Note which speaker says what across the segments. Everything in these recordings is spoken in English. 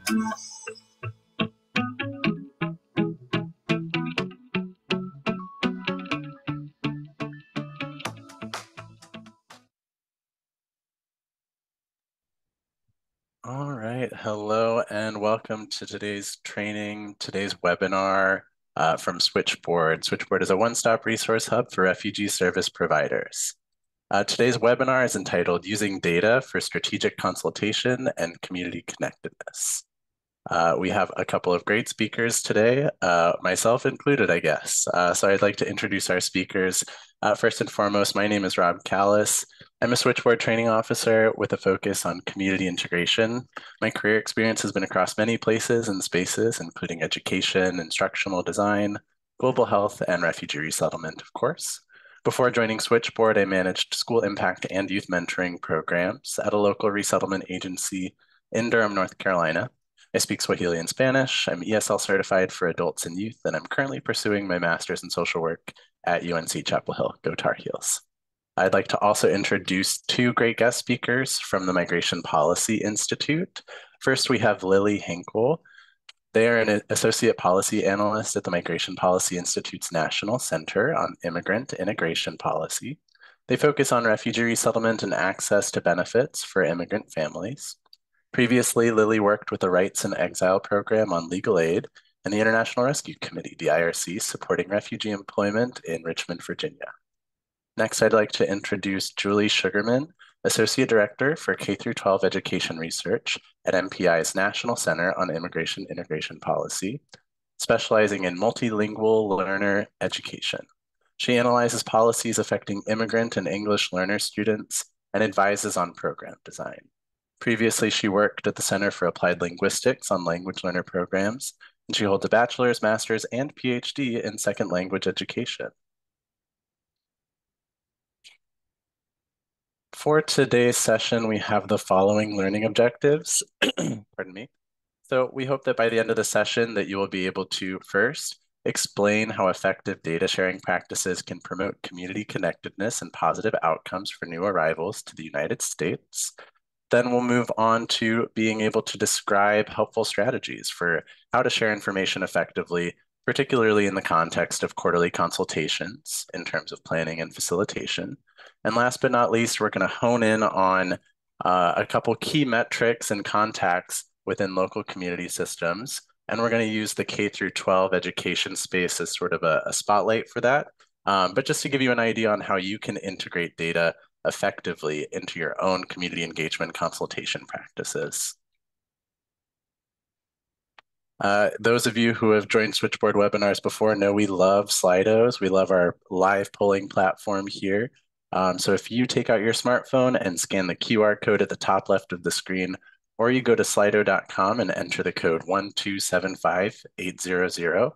Speaker 1: All right, hello and welcome to today's webinar from Switchboard. Switchboard is a one-stop resource hub for refugee service providers. Today's webinar is entitled Using Data for Strategic Consultation and Community Connectedness. We have a couple of great speakers today, myself included, I guess. So I'd like to introduce our speakers. First and foremost, my name is Rob Callus. I'm a Switchboard training officer with a focus on community integration. My career experience has been across many places and spaces, including education, instructional design, global health, and refugee resettlement, of course. Before joining Switchboard, I managed school impact and youth mentoring programs at a local resettlement agency in Durham, North Carolina. I speak Swahili and Spanish. I'm ESL certified for adults and youth, and I'm currently pursuing my master's in social work at UNC Chapel Hill. Go Tar Heels. I'd like to also introduce two great guest speakers from the Migration Policy Institute. First, we have Lillie Hinkle. They are an associate policy analyst at the Migration Policy Institute's National Center on Immigrant Integration Policy. They focus on refugee resettlement and access to benefits for immigrant families. Previously, Lillie worked with the Rights and Exile Program on Legal Aid and the International Rescue Committee, the IRC, supporting refugee employment in Richmond, Virginia. Next, I'd like to introduce Julie Sugarman, Associate Director for K-12 Education Research at MPI's National Center on Immigration Integration Policy, specializing in multilingual learner education. She analyzes policies affecting immigrant and English learner students and advises on program design. Previously, she worked at the Center for Applied Linguistics on language learner programs, and she holds a bachelor's, master's, and PhD in second language education. For today's session, we have the following learning objectives. Pardon me. So we hope that by the end of the session that you will be able to first explain how effective data sharing practices can promote community connectedness and positive outcomes for new arrivals to the United States. Then we'll move on to being able to describe helpful strategies for how to share information effectively, particularly in the context of quarterly consultations in terms of planning and facilitation. And last but not least, we're going to hone in on a couple key metrics and contacts within local community systems. And we're going to use the K-12 education space as sort of a spotlight for that. But just to give you an idea on how you can integrate data effectively into your own community engagement consultation practices. Those of you who have joined Switchboard webinars before know we love Slidos. We love our live polling platform here. So if you take out your smartphone and scan the QR code at the top left of the screen, or you go to slido.com and enter the code 1275800,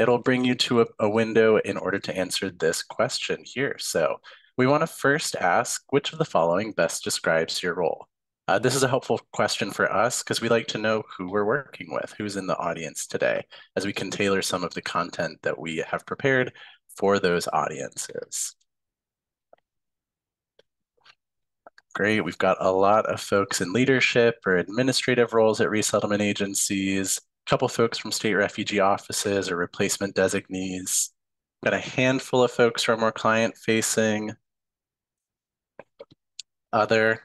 Speaker 1: it'll bring you to a window in order to answer this question here. So we want to first ask, which of the following best describes your role? This is a helpful question for us because we like to know who we're working with, who's in the audience today, as we can tailor some of the content that we have prepared for those audiences. Great, we've got a lot of folks in leadership or administrative roles at resettlement agencies, a couple folks from state refugee offices or replacement designees, got a handful of folks who are more client-facing, other,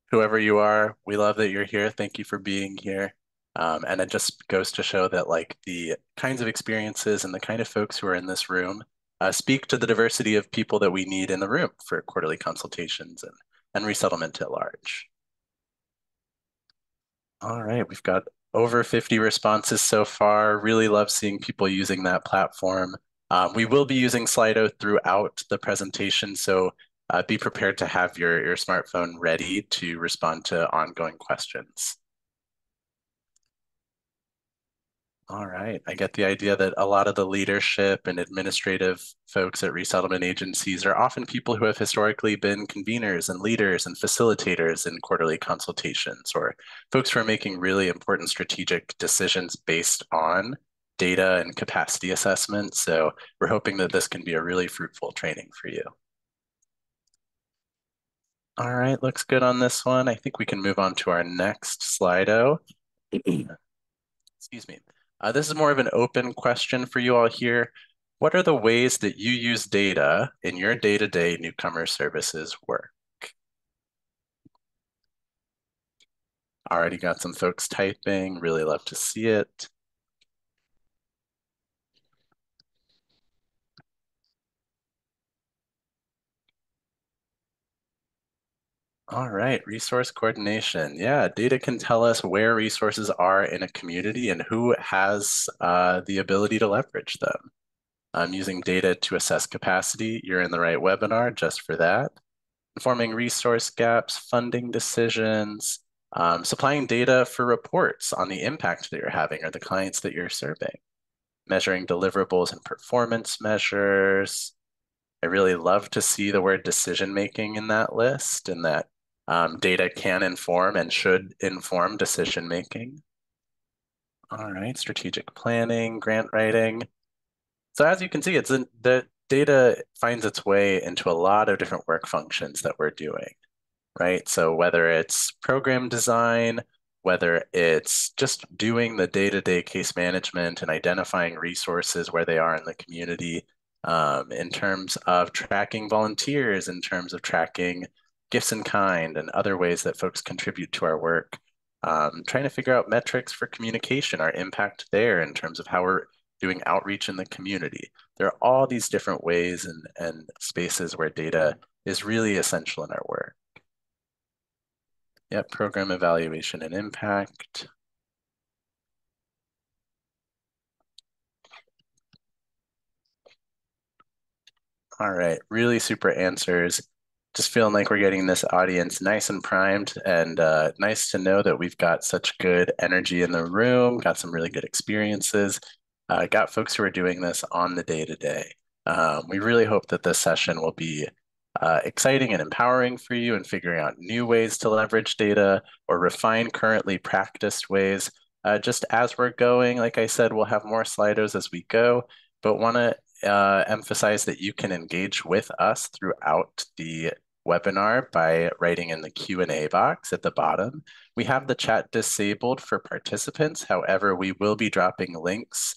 Speaker 1: whoever you are, we love that you're here. Thank you for being here. And it just goes to show that like the kinds of experiences and the kind of folks who are in this room speak to the diversity of people that we need in the room for quarterly consultations and resettlement at large. All right, we've got over 50 responses so far. Really love seeing people using that platform. We will be using Slido throughout the presentation, so be prepared to have your smartphone ready to respond to ongoing questions. All right, I get the idea that a lot of the leadership and administrative folks at resettlement agencies are often people who have historically been conveners and leaders and facilitators in quarterly consultations, or folks who are making really important strategic decisions based on data and capacity assessment. So we're hoping that this can be a really fruitful training for you. All right, looks good on this one. I think we can move on to our next Slido. Excuse me. This is more of an open question for you all here. What are the ways that you use data in your day-to-day newcomer services work? Already got some folks typing, really love to see it. All right, resource coordination. Yeah, data can tell us where resources are in a community and who has the ability to leverage them. I'm using data to assess capacity. You're in the right webinar just for that. Informing resource gaps, funding decisions, supplying data for reports on the impact that you're having or the clients that you're serving, measuring deliverables and performance measures. I really love to see the word decision-making in that list, and that data can inform and should inform decision-making. All right, strategic planning, grant writing. So as you can see, the data finds its way into a lot of different work functions that we're doing, right? So whether it's program design, whether it's just doing the day-to-day case management and identifying resources where they are in the community, in terms of tracking volunteers, in terms of tracking gifts in kind and other ways that folks contribute to our work, trying to figure out metrics for communication, our impact there in terms of how we're doing outreach in the community. There are all these different ways and spaces where data is really essential in our work. Yep, program evaluation and impact. All right, really super answers. Just feeling like we're getting this audience nice and primed, and nice to know that we've got such good energy in the room, got some really good experiences, got folks who are doing this on the day-to-day. We really hope that this session will be exciting and empowering for you in figuring out new ways to leverage data or refine currently practiced ways. Just as we're going, like I said, we'll have more Slidos as we go, but want to emphasize that you can engage with us throughout the webinar by writing in the Q&A box at the bottom. We have the chat disabled for participants. However, we will be dropping links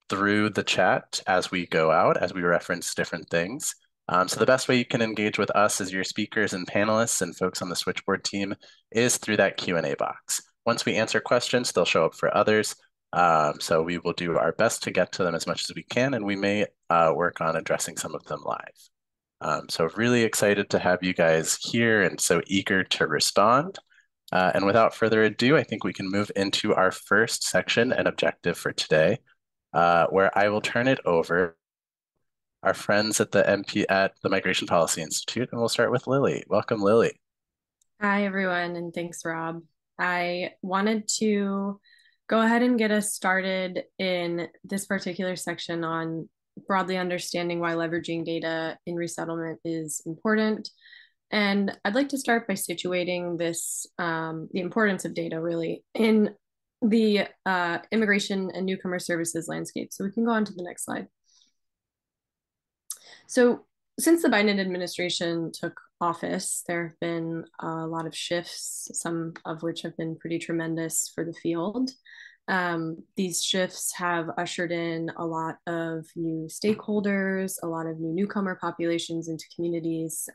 Speaker 1: through the chat as we go out, as we reference different things. So the best way you can engage with us as your speakers and panelists and folks on the Switchboard team is through that Q&A box. Once we answer questions, they'll show up for others. So we will do our best to get to them as much as we can, and we may work on addressing some of them live. So really excited to have you guys here and so eager to respond. And without further ado, I think we can move into our first section and objective for today, where I will turn it over our friends at the Migration Policy Institute, and we'll start with Lillie. Welcome, Lillie.
Speaker 2: Hi, everyone, and thanks, Rob. I wanted to go ahead and get us started in this particular section on broadly understanding why leveraging data in resettlement is important. And I'd like to start by situating this, the importance of data really in the immigration and newcomer services landscape. So we can go on to the next slide. So since the Biden administration took office, there have been a lot of shifts, some of which have been pretty tremendous for the field. These shifts have ushered in a lot of new stakeholders, a lot of newcomer populations into communities.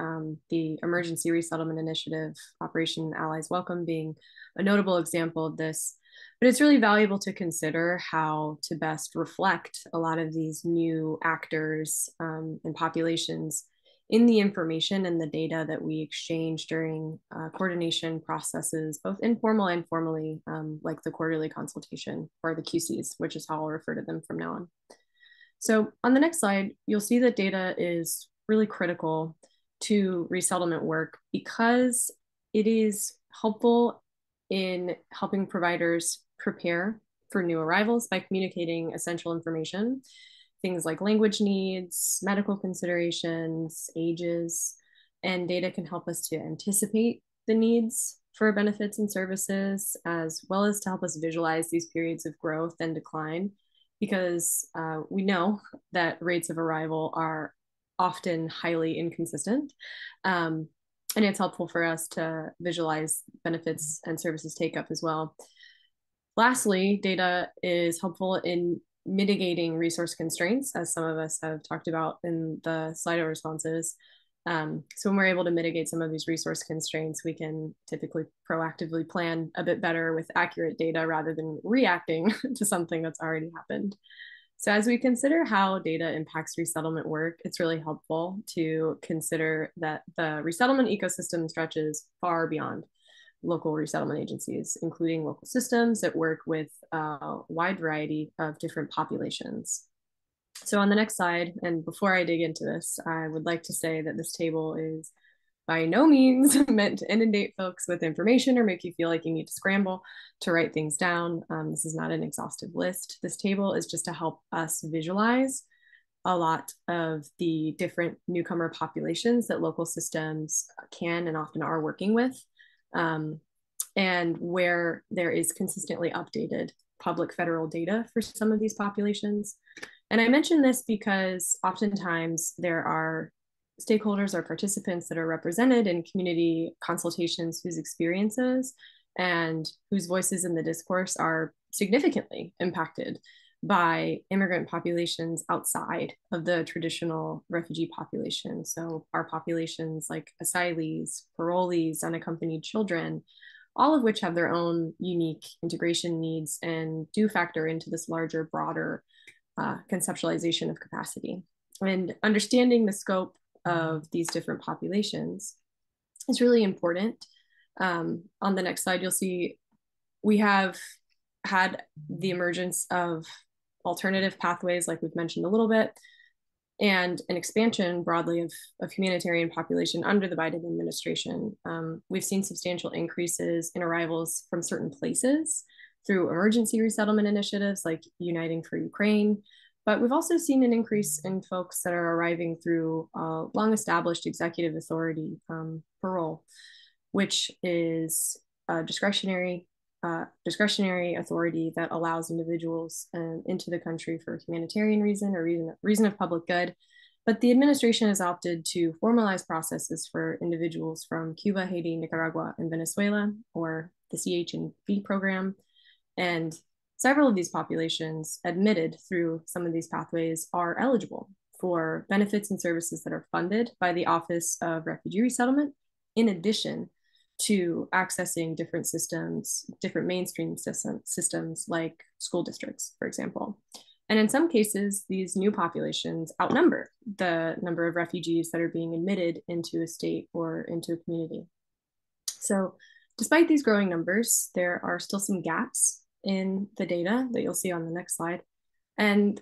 Speaker 2: The Emergency Resettlement Initiative, Operation Allies Welcome, being a notable example of this. But it's really valuable to consider how to best reflect a lot of these new actors and populations in the information and the data that we exchange during coordination processes, both informal and formally, like the quarterly consultation or the QCs, which is how I'll refer to them from now on. So on the next slide, you'll see that data is really critical to resettlement work because it is helpful in helping providers prepare for new arrivals by communicating essential information, things like language needs, medical considerations, ages, and data can help us to anticipate the needs for benefits and services, as well as to help us visualize these periods of growth and decline, because we know that rates of arrival are often highly inconsistent. And it's helpful for us to visualize benefits and services take up as well. Lastly, data is helpful in mitigating resource constraints, as some of us have talked about in the Slido responses. So when we're able to mitigate some of these resource constraints, we can typically proactively plan a bit better with accurate data rather than reacting to something that's already happened. So as we consider how data impacts resettlement work, it's really helpful to consider that the resettlement ecosystem stretches far beyond local resettlement agencies, including local systems that work with a wide variety of different populations. So on the next slide, and before I dig into this, I would like to say that this table is by no means meant to inundate folks with information or make you feel like you need to scramble to write things down. This is not an exhaustive list. This table is just to help us visualize a lot of the different newcomer populations that local systems can and often are working with, and where there is consistently updated public federal data for some of these populations. And I mention this because oftentimes there are stakeholders or participants that are represented in community consultations whose experiences and whose voices in the discourse are significantly impacted by immigrant populations outside of the traditional refugee population. So our populations like asylees, parolees, unaccompanied children, all of which have their own unique integration needs and do factor into this larger, broader conceptualization of capacity. And understanding the scope of these different populations is really important. On the next slide, you'll see we have had the emergence of alternative pathways, like we've mentioned a little bit, and an expansion broadly of humanitarian population under the Biden administration. We've seen substantial increases in arrivals from certain places through emergency resettlement initiatives like Uniting for Ukraine. But we've also seen an increase in folks that are arriving through long-established executive authority parole, which is a discretionary authority that allows individuals into the country for a humanitarian reason or reason of public good. But the administration has opted to formalize processes for individuals from Cuba, Haiti, Nicaragua, and Venezuela, or the CH&V program. And several of these populations admitted through some of these pathways are eligible for benefits and services that are funded by the Office of Refugee Resettlement, in addition to accessing different systems, different mainstream systems like school districts, for example. And in some cases, these new populations outnumber the number of refugees that are being admitted into a state or into a community. So despite these growing numbers, there are still some gaps in the data that you'll see on the next slide. And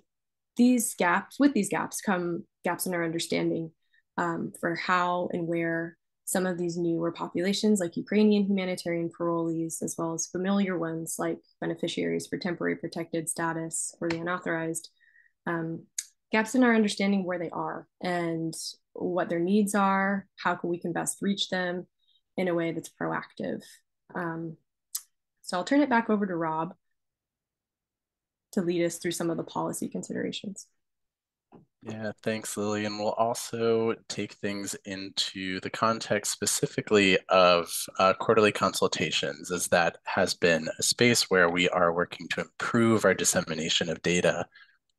Speaker 2: with these gaps come gaps in our understanding for how and where some of these newer populations like Ukrainian humanitarian parolees, as well as familiar ones like beneficiaries for temporary protected status or the unauthorized, gaps in our understanding where they are and what their needs are, how we can best reach them in a way that's proactive. So I'll turn it back over to Rob to lead us through some of the policy considerations.
Speaker 1: Yeah, thanks, Lillie. And we'll also take things into the context specifically of quarterly consultations, as that has been a space where we are working to improve our dissemination of data,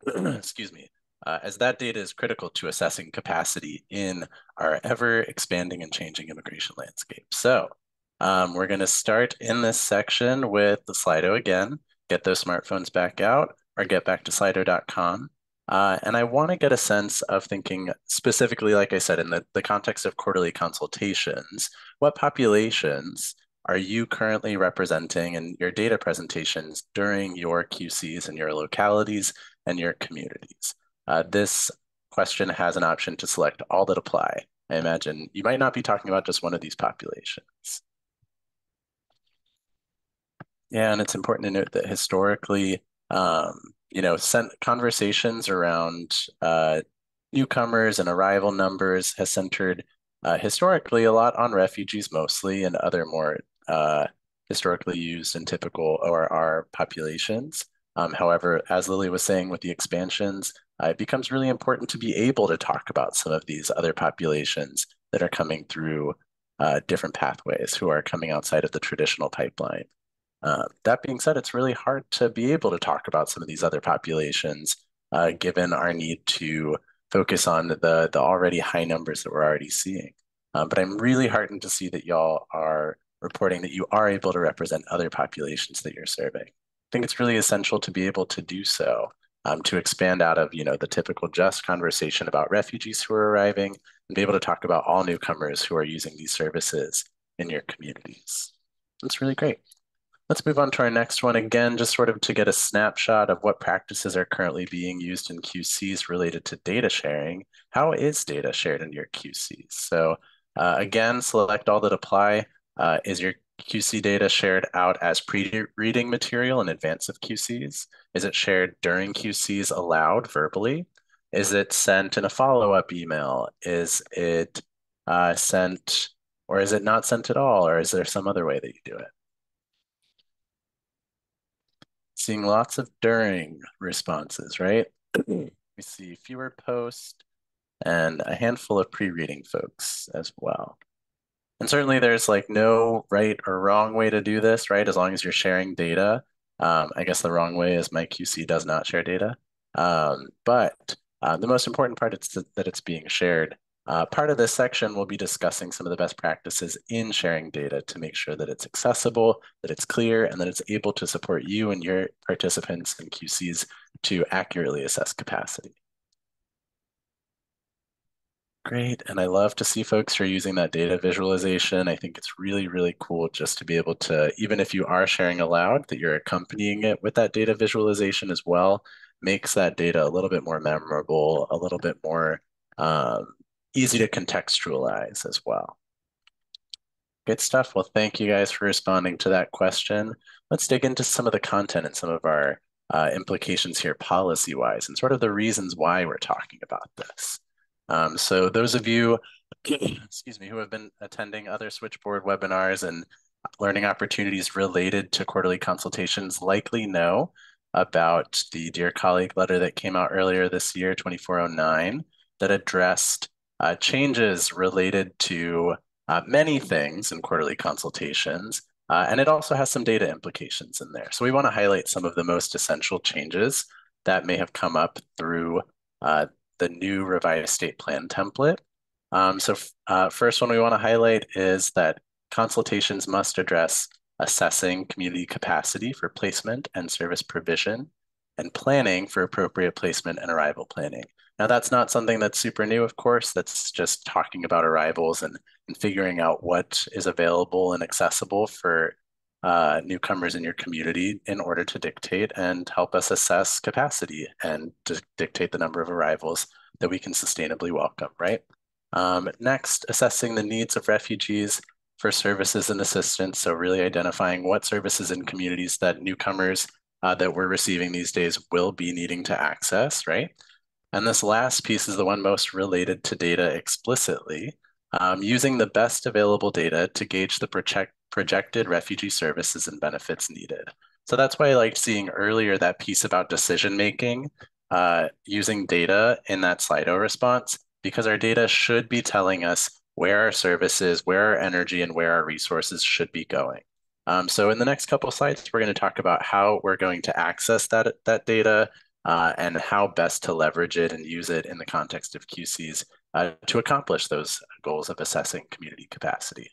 Speaker 1: excuse me, as that data is critical to assessing capacity in our ever-expanding and changing immigration landscape. So we're going to start in this section with the Slido again, get those smartphones back out, or get back to slido.com. And I want to get a sense of thinking specifically, like I said, in the context of quarterly consultations, what populations are you currently representing in your data presentations during your QCs in your localities and your communities? This question has an option to select all that apply. I imagine you might not be talking about just one of these populations. Yeah, and it's important to note that historically, conversations around newcomers and arrival numbers has centered historically a lot on refugees mostly and other more historically used and typical ORR populations. However, as Lillie was saying with the expansions, it becomes really important to be able to talk about some of these other populations that are coming through different pathways, who are coming outside of the traditional pipeline. That being said, it's really hard to be able to talk about some of these other populations, given our need to focus on the already high numbers that we're already seeing. But I'm really heartened to see that y'all are reporting that you are able to represent other populations that you're serving. I think it's really essential to be able to do so, to expand out of, the typical just conversation about refugees who are arriving and be able to talk about all newcomers who are using these services in your communities. That's really great. Let's move on to our next one again, just sort of to get a snapshot of what practices are currently being used in QCs related to data sharing. How is data shared in your QCs? So again, select all that apply. Is your QC data shared out as pre-reading material in advance of QCs? Is it shared during QCs aloud verbally? Is it sent in a follow-up email? Is it sent, or is it not sent at all? Or is there some other way that you do it? Seeing lots of during responses, right? We see fewer posts and a handful of pre-reading folks as well. And certainly there's like no right or wrong way to do this, right? As long as you're sharing data. I guess the wrong way is my QC does not share data. But the most important part is that it's being shared. Part of this section will be discussing some of the best practices in sharing data to make sure that it's accessible, that it's clear, and that it's able to support you and your participants and QCs to accurately assess capacity. Great, and I love to see folks who are using that data visualization. I think it's really, really cool just to be able to, even if you are sharing aloud, that you're accompanying it with that data visualization as well, makes that data a little bit more memorable, a little bit more easy to contextualize as well. Good stuff. Well, thank you guys for responding to that question. Let's dig into some of the content and some of our implications here policy-wise and sort of the reasons why we're talking about this. So those of you, excuse me, who have been attending other Switchboard webinars and learning opportunities related to quarterly consultations likely know about the Dear Colleague letter that came out earlier this year, 2409, that addressed changes related to many things in quarterly consultations. And it also has some data implications in there. So we want to highlight some of the most essential changes that may have come up through the new revised state plan template. First one we want to highlight is that consultations must address assessing community capacity for placement and service provision and planning for appropriate placement and arrival planning. Now, that's not something that's super new, of course. That's just talking about arrivals and figuring out what is available and accessible for newcomers in your community in order to dictate and help us assess capacity and to dictate the number of arrivals that we can sustainably welcome, right? Next, assessing the needs of refugees for services and assistance. So really identifying what services and communities that newcomers that we're receiving these days will be needing to access, right? And this last piece is the one most related to data explicitly, using the best available data to gauge the projected refugee services and benefits needed. So that's why I liked seeing earlier that piece about decision-making, using data in that Slido response, because our data should be telling us where our services, where our energy, and where our resources should be going. So in the next couple of slides, we're going to talk about how we're going to access that data and how best to leverage it and use it in the context of QCs to accomplish those goals of assessing community capacity.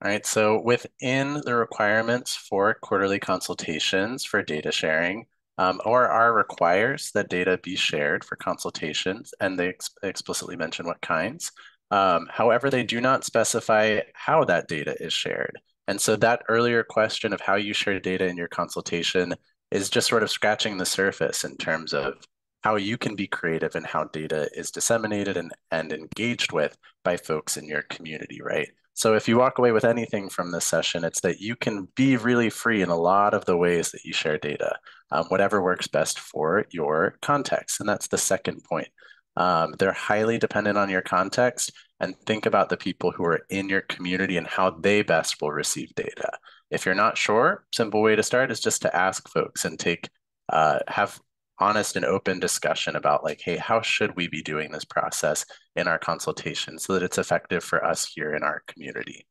Speaker 1: All right, so within the requirements for quarterly consultations for data sharing, ORR requires that data be shared for consultations, and they explicitly mention what kinds. However, they do not specify how that data is shared. And so that earlier question of how you share data in your consultation is just sort of scratching the surface in terms of how you can be creative in how data is disseminated and engaged with by folks in your community, right? So if you walk away with anything from this session, it's that you can be really free in a lot of the ways that you share data, whatever works best for your context. And that's the second point. They're highly dependent on your context, and think about the people who are in your community and how they best will receive data. If you're not sure, simple way to start is just to ask folks and have honest and open discussion about like, hey, how should we be doing this process in our consultation so that it's effective for us here in our community?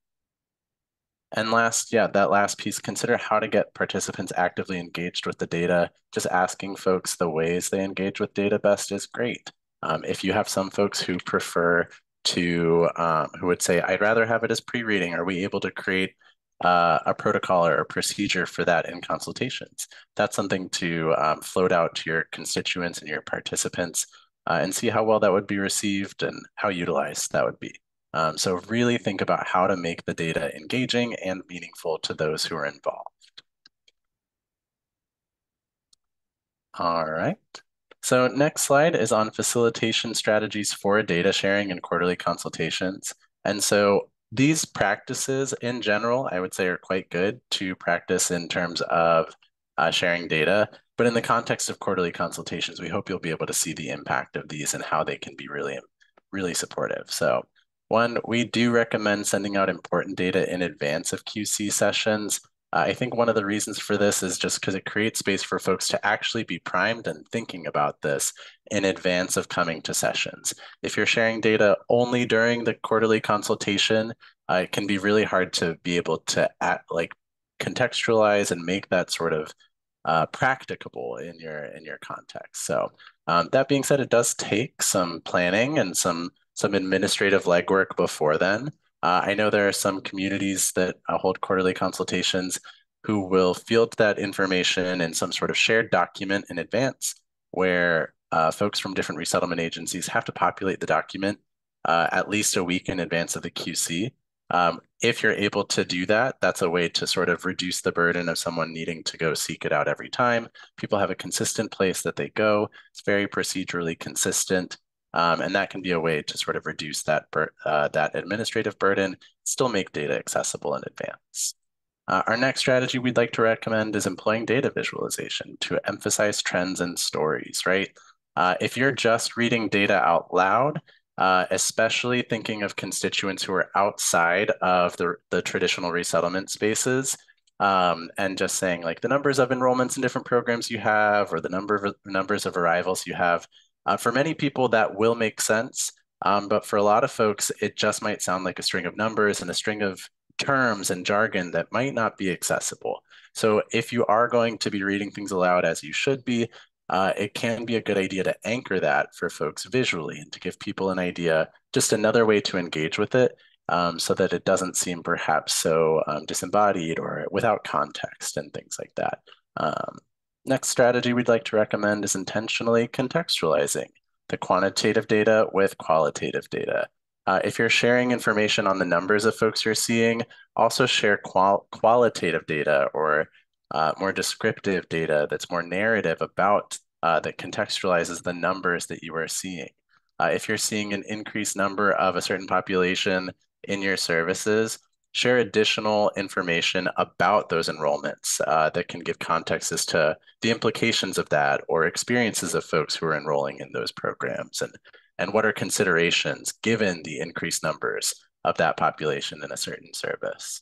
Speaker 1: And last, yeah, that last piece, consider how to get participants actively engaged with the data. Just asking folks the ways they engage with data best is great. If you have some folks who prefer to, who would say, I'd rather have it as pre-reading, are we able to create a protocol or a procedure for that in consultations? That's something to float out to your constituents and your participants and see how well that would be received and how utilized that would be. So really think about how to make the data engaging and meaningful to those who are involved. All right. So next slide is on facilitation strategies for data sharing and quarterly consultations. And so these practices in general, I would say are quite good to practice in terms of sharing data. But in the context of quarterly consultations, we hope you'll be able to see the impact of these and how they can be really, really supportive. So one, we do recommend sending out important data in advance of QC sessions. I think one of the reasons for this is just because it creates space for folks to actually be primed and thinking about this in advance of coming to sessions. If you're sharing data only during the quarterly consultation, it can be really hard to be able to contextualize and make that sort of practicable in your context. So that being said, it does take some planning and some administrative legwork before then. I know there are some communities that hold quarterly consultations who will field that information in some sort of shared document in advance, where folks from different resettlement agencies have to populate the document at least a week in advance of the QC. If you're able to do that, that's a way to sort of reduce the burden of someone needing to go seek it out every time. People have a consistent place that they go. It's very procedurally consistent. And that can be a way to sort of reduce that administrative burden, still make data accessible in advance. Our next strategy we'd like to recommend is employing data visualization to emphasize trends and stories, right? If you're just reading data out loud, especially thinking of constituents who are outside of the traditional resettlement spaces, and just saying like the numbers of enrollments in different programs you have, or the numbers of arrivals you have, for many people, that will make sense. But for a lot of folks, it just might sound like a string of numbers and a string of terms and jargon that might not be accessible. So if you are going to be reading things aloud as you should be, it can be a good idea to anchor that for folks visually and to give people an idea, just another way to engage with it so that it doesn't seem perhaps so disembodied or without context and things like that. Next strategy we'd like to recommend is intentionally contextualizing the quantitative data with qualitative data. If you're sharing information on the numbers of folks you're seeing, also share qualitative data or more descriptive data that's more narrative about that contextualizes the numbers that you are seeing. If you're seeing an increased number of a certain population in your services, share additional information about those enrollments that can give context as to the implications of that or experiences of folks who are enrolling in those programs and what are considerations given the increased numbers of that population in a certain service.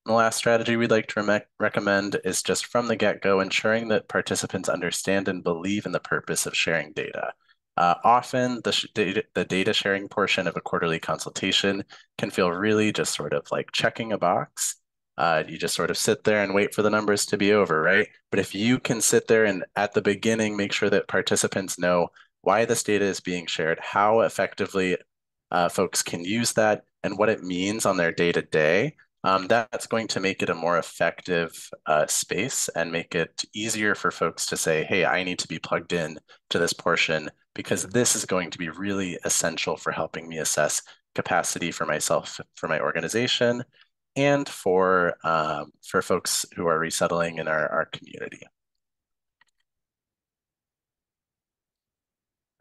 Speaker 1: And the last strategy we'd like to recommend is just from the get-go, ensuring that participants understand and believe in the purpose of sharing data. Often the data sharing portion of a quarterly consultation can feel really just sort of like checking a box. You just sort of sit there and wait for the numbers to be over, right? But if you can sit there and at the beginning make sure that participants know why this data is being shared, how effectively folks can use that, and what it means on their day-to-day, that's going to make it a more effective space and make it easier for folks to say, hey, I need to be plugged in to this portion because this is going to be really essential for helping me assess capacity for myself, for my organization, and for folks who are resettling in our community.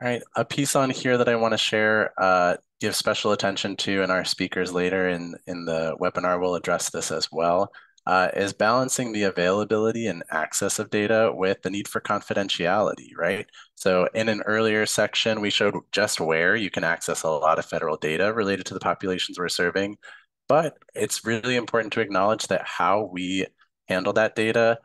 Speaker 1: All right, a piece on here that I want to share, give special attention to, and our speakers later in the webinar will address this as well, is balancing the availability and access of data with the need for confidentiality, right? So in an earlier section, we showed just where you can access a lot of federal data related to the populations we're serving, but it's really important to acknowledge that how we handle that data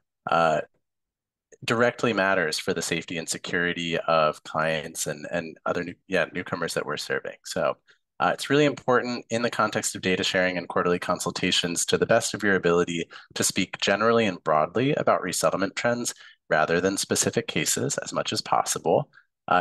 Speaker 1: directly matters for the safety and security of clients and other newcomers that we're serving. So It's really important in the context of data sharing and quarterly consultations to the best of your ability to speak generally and broadly about resettlement trends rather than specific cases as much as possible.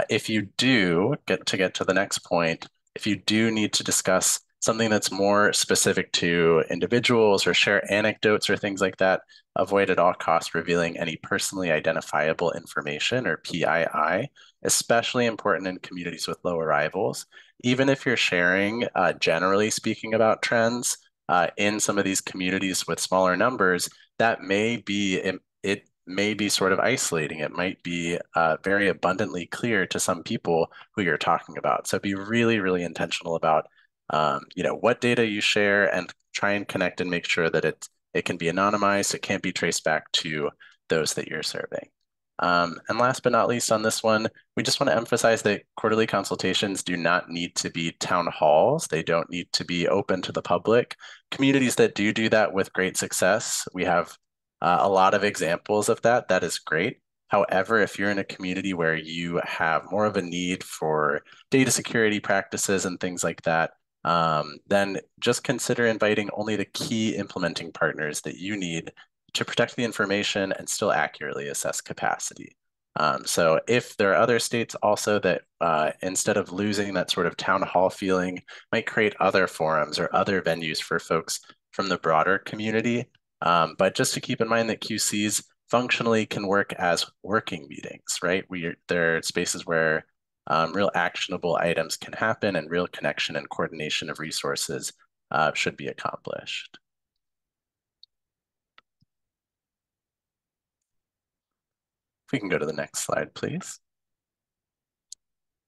Speaker 1: If you do get to the next point, if you do need to discuss something that's more specific to individuals or share anecdotes or things like that, avoid at all costs revealing any personally identifiable information or PII, especially important in communities with low arrivals. Even if you're sharing, generally speaking about trends in some of these communities with smaller numbers, that may be, it may be sort of isolating. It might be very abundantly clear to some people who you're talking about. So be really, really intentional about what data you share and try and connect and make sure that it can be anonymized. It can't be traced back to those that you're serving. And last but not least on this one, we just want to emphasize that quarterly consultations do not need to be town halls. They don't need to be open to the public. Communities that do that with great success, we have a lot of examples of that. That is great. However, if you're in a community where you have more of a need for data security practices and things like that, then just consider inviting only the key implementing partners that you need to protect the information and still accurately assess capacity. So if there are other states also that instead of losing that sort of town hall feeling, might create other forums or other venues for folks from the broader community. But just to keep in mind that QCs functionally can work as working meetings, right? There are spaces where real actionable items can happen and real connection and coordination of resources should be accomplished. If we can go to the next slide, please.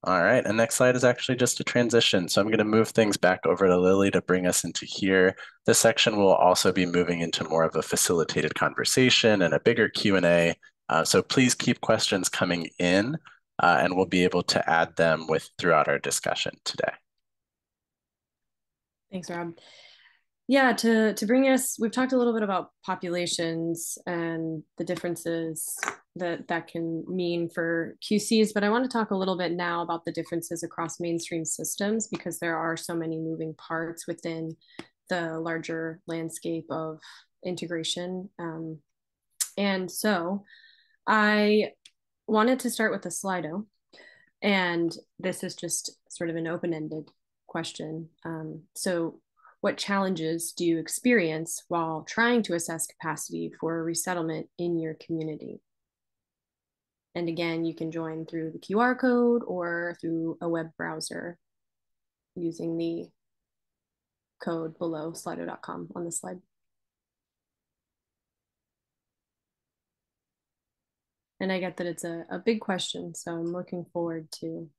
Speaker 1: All right, and next slide is actually just a transition. So I'm going to move things back over to Lillie to bring us into here. This section will also be moving into more of a facilitated conversation and a bigger Q&A. So please keep questions coming in and we'll be able to add them throughout our discussion today.
Speaker 2: Thanks, Rob. Yeah, to bring us, we've talked a little bit about populations and the differences that can mean for QCs, but I want to talk a little bit now about the differences across mainstream systems because there are so many moving parts within the larger landscape of integration. And so I wanted to start with a Slido, and this is just sort of an open-ended question. So what challenges do you experience while trying to assess capacity for resettlement in your community? And again, you can join through the QR code or through a web browser using the code below slido.com on the slide. And I get that it's a big question, so I'm looking forward to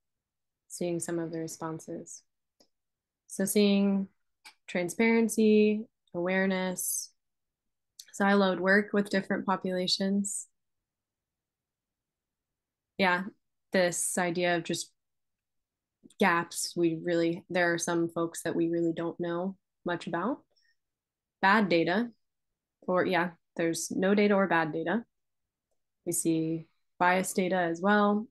Speaker 2: seeing some of the responses. So seeing transparency, awareness, siloed work with different populations. Yeah, this idea of just gaps, there are some folks that we really don't know much about. Bad data, there's no data or bad data. We see biased data as well.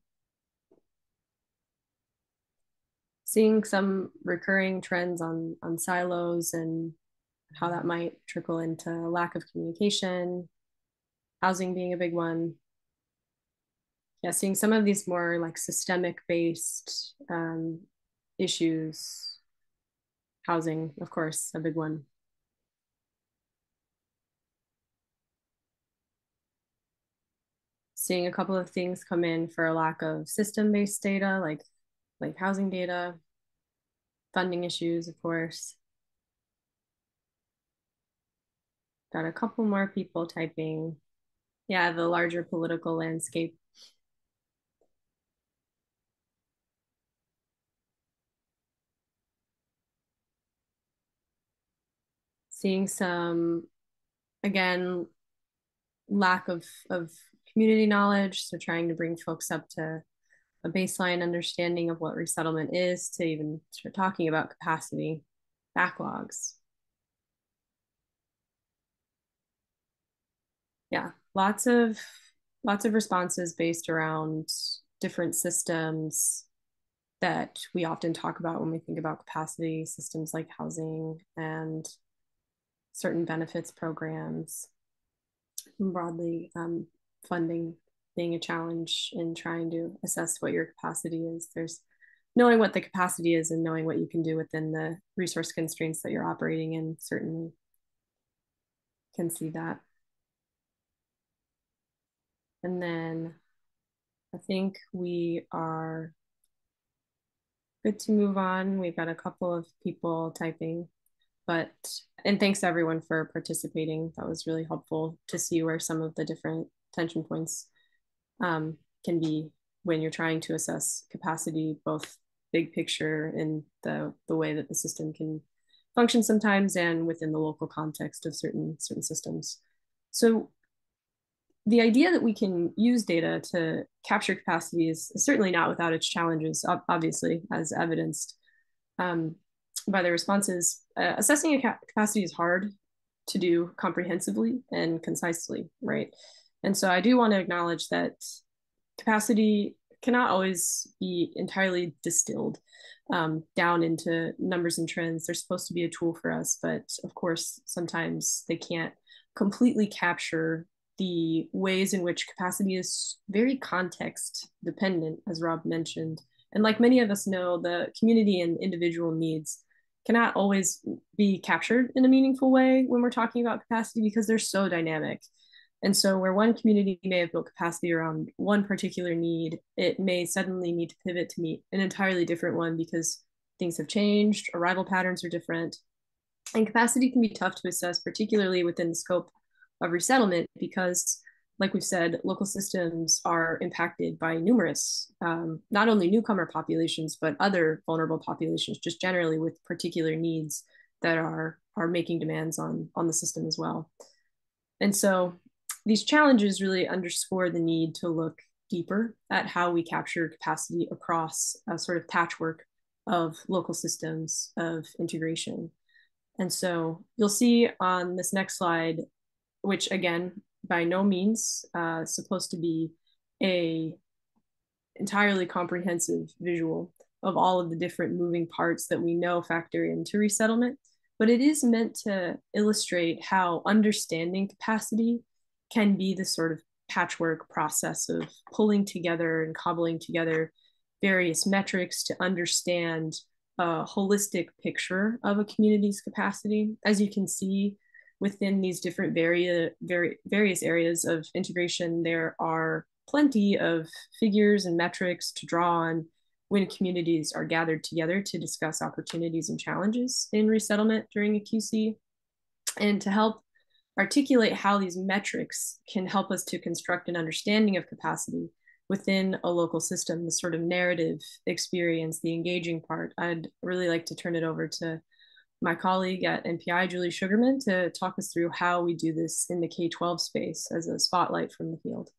Speaker 2: Seeing some recurring trends on silos and how that might trickle into lack of communication, housing being a big one. Yeah, seeing some of these more like systemic based issues, housing, of course, a big one. Seeing a couple of things come in for a lack of system-based data, like housing data, funding issues, of course. Got a couple more people typing. Yeah, the larger political landscape. Seeing some, again, lack of community knowledge. So trying to bring folks up to a baseline understanding of what resettlement is to even start talking about capacity, backlogs. Yeah, lots of responses based around different systems, that we often talk about when we think about capacity systems like housing and certain benefits programs, and broadly funding being a challenge in trying to assess what your capacity is. There's knowing what the capacity is and knowing what you can do within the resource constraints that you're operating in certainly can see that. And then I think we are good to move on. We've got a couple of people typing, and thanks to everyone for participating. That was really helpful to see where some of the different tension points can be when you're trying to assess capacity, both big picture in the way that the system can function sometimes and within the local context of certain systems. So the idea that we can use data to capture capacity is certainly not without its challenges, obviously, as evidenced by the responses. Assessing a capacity is hard to do comprehensively and concisely, right? And so I do want to acknowledge that capacity cannot always be entirely distilled down into numbers and trends. They're supposed to be a tool for us, but of course, sometimes they can't completely capture the ways in which capacity is very context dependent, as Rob mentioned. And like many of us know, the community and individual needs cannot always be captured in a meaningful way when we're talking about capacity because they're so dynamic. And so where one community may have built capacity around one particular need, it may suddenly need to pivot to meet an entirely different one because things have changed, arrival patterns are different. And capacity can be tough to assess, particularly within the scope of resettlement, because, like we've said, local systems are impacted by numerous, not only newcomer populations, but other vulnerable populations, just generally with particular needs that are making demands on the system as well. And so these challenges really underscore the need to look deeper at how we capture capacity across a sort of patchwork of local systems of integration. And so you'll see on this next slide, which again, by no means supposed to be a entirely comprehensive visual of all of the different moving parts that we know factor into resettlement, but it is meant to illustrate how understanding capacity can be the sort of patchwork process of pulling together and cobbling together various metrics to understand a holistic picture of a community's capacity. As you can see within these different various areas of integration, there are plenty of figures and metrics to draw on when communities are gathered together to discuss opportunities and challenges in resettlement during a QC, and to help articulate how these metrics can help us to construct an understanding of capacity within a local system, the sort of narrative experience, the engaging part. I'd really like to turn it over to my colleague at NPI, Julie Sugarman, to talk us through how we do this in the K-12 space as a spotlight from the field.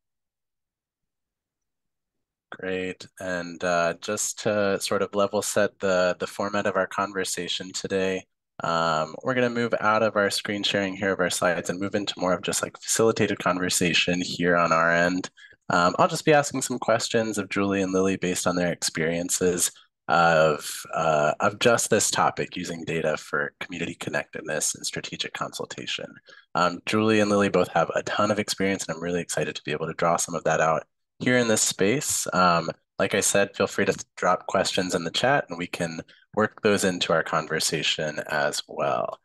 Speaker 1: Great. And just to sort of level set the format of our conversation today, we're going to move out of our screen sharing here of our slides and move into more of just like facilitated conversation here on our end. I'll just be asking some questions of Julie and Lillie based on their experiences of just this topic, using data for community connectedness and strategic consultation. Julie and Lillie both have a ton of experience, and I'm really excited to be able to draw some of that out here in this space. Like I said, feel free to drop questions in the chat and we can work those into our conversation as well.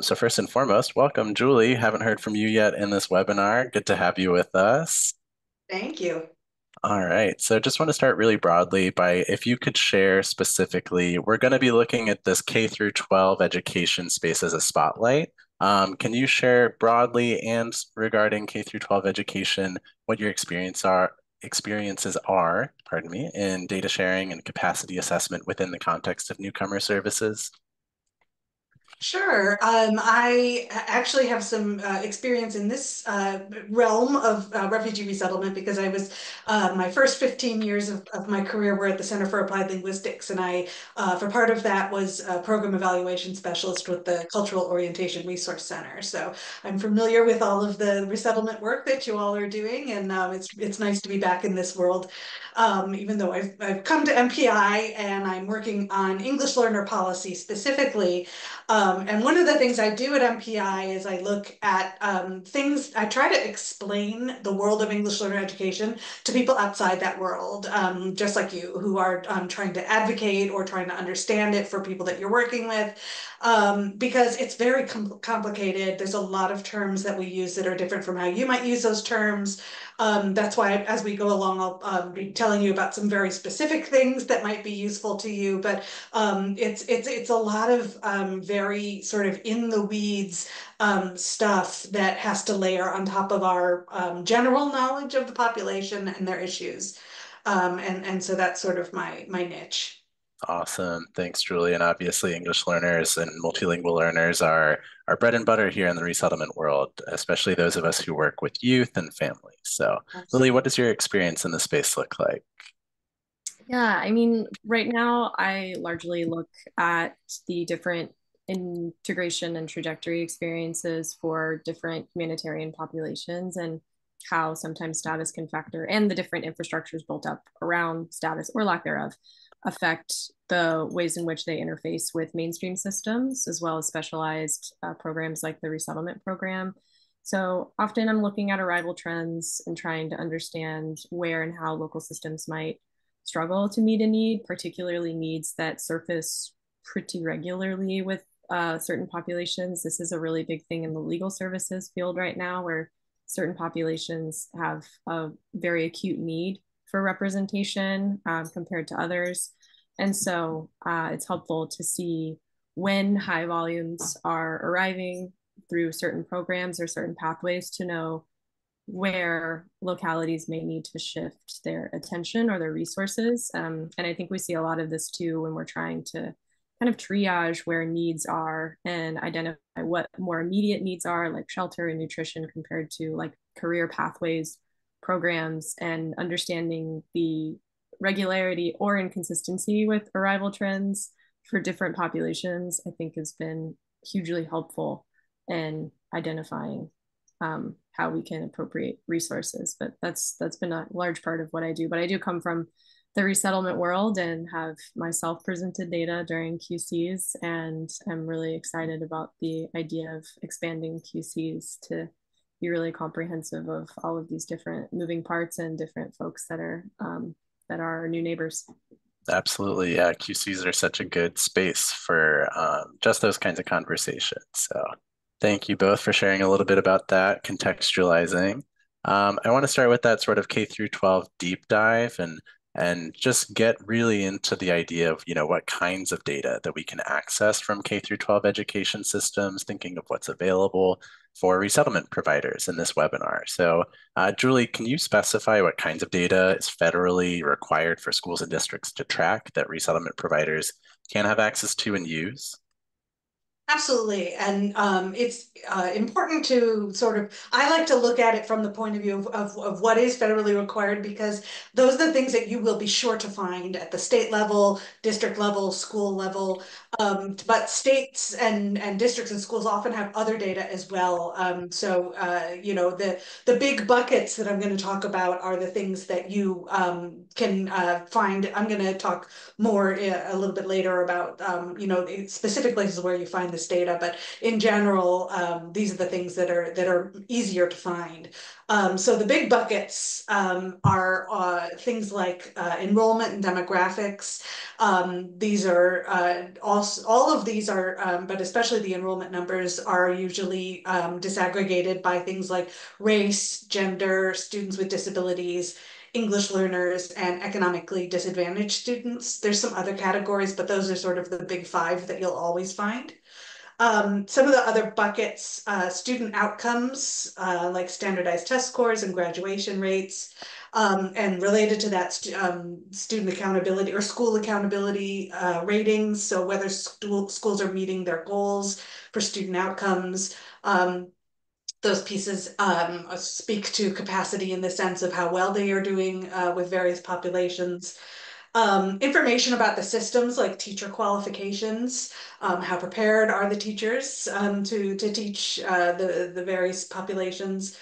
Speaker 1: So first and foremost, welcome, Julie. Haven't heard from you yet in this webinar. Good to have you with us.
Speaker 3: Thank you.
Speaker 1: All right, so just want to start really broadly by if you could share specifically, we're going to be looking at this K through 12 education space as a spotlight. Can you share broadly and regarding K through 12 education, what your experiences are, pardon me, in data sharing and capacity assessment within the context of newcomer services?
Speaker 3: Sure. I actually have some experience in this realm of refugee resettlement because I was my first 15 years of my career were at the Center for Applied Linguistics, and I, for part of that, was a program evaluation specialist with the Cultural Orientation Resource Center. So I'm familiar with all of the resettlement work that you all are doing, and it's nice to be back in this world. Even though I've come to MPI and I'm working on English learner policy specifically. And one of the things I do at MPI is I look at things, I try to explain the world of English learner education to people outside that world, just like you, who are trying to advocate or trying to understand it for people that you're working with, because it's very complicated. There's a lot of terms that we use that are different from how you might use those terms. That's why as we go along, I'll be telling you about some very specific things that might be useful to you. But it's a lot of very sort of in the weeds stuff that has to layer on top of our general knowledge of the population and their issues. And so that's sort of my niche.
Speaker 1: Awesome. Thanks, Julie. And obviously, English learners and multilingual learners are our bread and butter here in the resettlement world, especially those of us who work with youth and families. So, Lillie, what does your experience in the space look like?
Speaker 2: Yeah, I mean, right now I largely look at the different integration and trajectory experiences for different humanitarian populations and how sometimes status can factor and the different infrastructures built up around status or lack thereof affect the ways in which they interface with mainstream systems as well as specialized programs like the resettlement program. So often I'm looking at arrival trends and trying to understand where and how local systems might struggle to meet a need, particularly needs that surface pretty regularly with certain populations. This is a really big thing in the legal services field right now, where certain populations have a very acute need for representation compared to others. And so it's helpful to see when high volumes are arriving through certain programs or certain pathways to know where localities may need to shift their attention or their resources. And I think we see a lot of this too when we're trying to kind of triage where needs are and identify what more immediate needs are, like shelter and nutrition, compared to like career pathways, programs, and understanding the regularity or inconsistency with arrival trends for different populations, I think has been hugely helpful in identifying how we can appropriate resources. But that's been a large part of what I do. But I do come from the resettlement world and have myself presented data during QCs, and I'm really excited about the idea of expanding QCs to be really comprehensive of all of these different moving parts and different folks that are our new neighbors.
Speaker 1: Absolutely. Yeah. QCs are such a good space for just those kinds of conversations. So thank you both for sharing a little bit about that, contextualizing. I want to start with that sort of K through 12 deep dive and just get really into the idea of, what kinds of data that we can access from K through 12 education systems, thinking of what's available for resettlement providers in this webinar. So, Julie, can you specify what kinds of data is federally required for schools and districts to track that resettlement providers can have access to and use?
Speaker 3: Absolutely. And it's important to sort of, I like to look at it from the point of view of what is federally required, because those are the things that you will be sure to find at the state level, district level, school level. But states and districts and schools often have other data as well. The big buckets that I'm going to talk about are the things that you can find. I'm going to talk more a little bit later about, specific places where you find this data, but in general, these are the things that are easier to find. So the big buckets are things like enrollment and demographics. These are all of these are, but especially the enrollment numbers are usually disaggregated by things like race, gender, students with disabilities, English learners, and economically disadvantaged students. There's some other categories, but those are sort of the big five that you'll always find. Some of the other buckets, student outcomes, like standardized test scores and graduation rates, and related to that, student accountability or school accountability ratings. So whether schools are meeting their goals for student outcomes. Those pieces speak to capacity in the sense of how well they are doing with various populations. Information about the systems like teacher qualifications, how prepared are the teachers to teach the various populations.